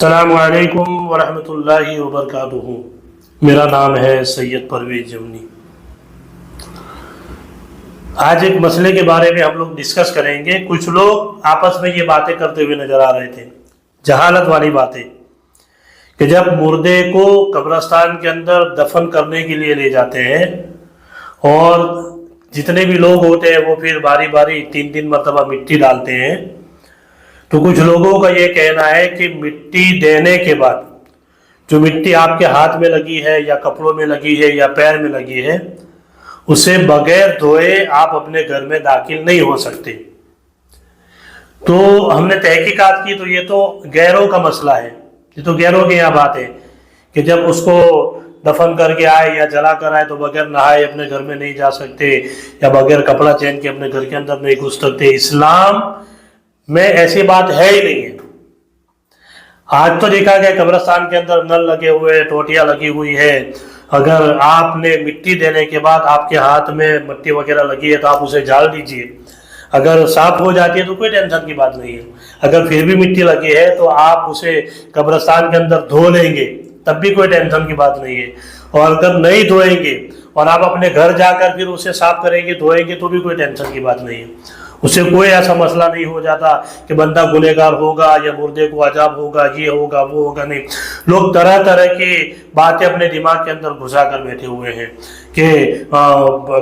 السلام علیکم ورحمۃ اللہ وبرکاتہ۔ میرا نام ہے سید پرویز جمنی۔ آج ایک مسئلے کے بارے میں ہم لوگ ڈسکس کریں گے۔ کچھ لوگ آپس میں یہ باتیں کرتے ہوئے نظر آ رہے تھے، جہالت والی باتیں، کہ جب مردے کو قبرستان کے اندر دفن کرنے کے لیے لے جاتے ہیں اور جتنے بھی لوگ ہوتے ہیں وہ پھر باری باری تین مرتبہ مٹی ڈالتے ہیں، تو کچھ لوگوں کا یہ کہنا ہے کہ مٹی دینے کے بعد جو مٹی آپ کے ہاتھ میں لگی ہے یا کپڑوں میں لگی ہے یا پیر میں لگی ہے، اسے بغیر دھوئے آپ اپنے گھر میں داخل نہیں ہو سکتے۔ تو ہم نے تحقیقات کی تو یہ تو غیروں کا مسئلہ ہے، یہ تو غیروں کی یہاں بات ہے کہ جب اس کو دفن کر کے آئے یا جلا کر آئے تو بغیر نہائے اپنے گھر میں نہیں جا سکتے یا بغیر کپڑا چین کے اپنے گھر کے اندر نہیں گھس سکتے۔ اسلام میں ایسی بات ہے ہی نہیں ہے۔ آج تو دیکھا گیا قبرستان کے اندر نل لگے ہوئے، ٹوٹیاں لگی ہوئی ہے، اگر آپ نے مٹی دینے کے بعد آپ کے ہاتھ میں مٹی وغیرہ لگی ہے تو آپ اسے جال دیجئے، اگر صاف ہو جاتی ہے تو کوئی ٹینشن کی بات نہیں ہے۔ اگر پھر بھی مٹی لگی ہے تو آپ اسے قبرستان کے اندر دھو لیں گے، تب بھی کوئی ٹینشن کی بات نہیں ہے۔ اور اگر نہیں دھوئیں گے اور آپ اپنے گھر جا کر پھر اسے صاف کریں گے، دھوئیں گے، تو بھی کوئی ٹینشن کی بات نہیں ہے۔ اس سے کوئی ایسا مسئلہ نہیں ہو جاتا کہ بندہ گنہگار ہوگا یا مردے کو عذاب ہوگا، یہ ہوگا وہ ہوگا، نہیں۔ لوگ طرح طرح کی باتیں اپنے دماغ کے اندر گھسا کر بیٹھے ہوئے ہیں کہ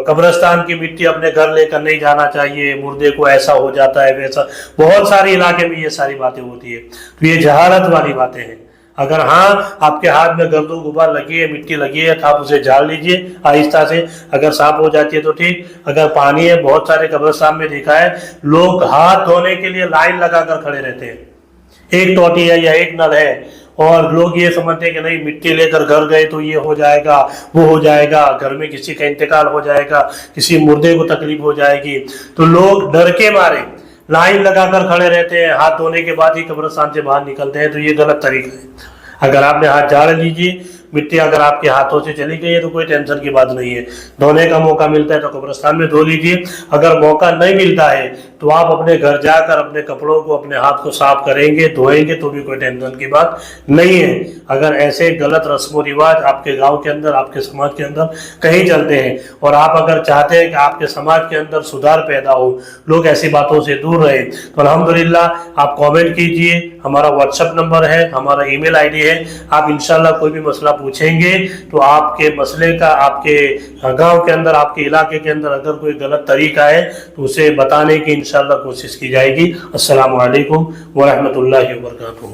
قبرستان کی مٹی اپنے گھر لے کر نہیں جانا چاہیے، مردے کو ایسا ہو جاتا ہے ویسا، بہت سارے علاقے میں یہ ساری باتیں ہوتی ہے۔ تو یہ جہالت والی باتیں ہیں۔ اگر ہاں آپ کے ہاتھ میں گرد و غبار لگی ہے، مٹی لگی ہے، تو آپ اسے جھاڑ لیجئے آہستہ سے، اگر صاف ہو جاتی ہے تو ٹھیک۔ اگر پانی ہے، بہت سارے قبرستان میں دیکھا ہے لوگ ہاتھ دھونے کے لیے لائن لگا کر کھڑے رہتے ہیں، ایک ٹوٹی ہے یا ایک نل ہے، اور لوگ یہ سمجھتے ہیں کہ نہیں مٹی لے کر گھر گئے تو یہ ہو جائے گا وہ ہو جائے گا، گھر میں کسی کا انتقال ہو جائے گا، کسی مردے کو تکلیف ہو جائے گی، تو لوگ ڈر کے مارے لائن لگا کر کھڑے رہتے ہیں، ہاتھ دھونے کے بعد ہی قبرستان سے باہر نکلتے ہیں۔ تو یہ غلط طریقہ ہے۔ اگر آپ نے ہاتھ جھاڑ لیجیے، مٹی اگر آپ کے ہاتھوں سے چلی گئی ہے تو کوئی ٹینشن کی بات نہیں ہے۔ دھونے کا موقع ملتا ہے تو قبرستان میں دھو لیجیے، اگر موقع نہیں ملتا ہے تو آپ اپنے گھر جا کر اپنے کپڑوں کو، اپنے ہاتھ کو صاف کریں گے، دھوئیں گے، تو بھی کوئی ٹینشن کی بات نہیں ہے۔ اگر ایسے غلط رسم و رواج آپ کے گاؤں کے اندر، آپ کے سماج کے اندر کہیں چلتے ہیں، اور آپ اگر چاہتے ہیں کہ آپ کے سماج کے اندر سدھار پیدا ہو، لوگ ایسی باتوں سے دور رہیں، تو الحمدللہ آپ کامنٹ کیجئے، ہمارا واٹس ایپ نمبر ہے، ہمارا ای میل آئی ڈی ہے، آپ انشاءاللہ کوئی بھی مسئلہ پوچھیں گے تو آپ کے مسئلے کا، آپ کے گاؤں کے اندر، آپ کے علاقے کے اندر اگر کوئی غلط طریقہ ہے تو اسے بتانے کی انشاءاللہ کوشش کی جائے گی۔ السلام علیکم ورحمۃ اللہ وبرکاتہ۔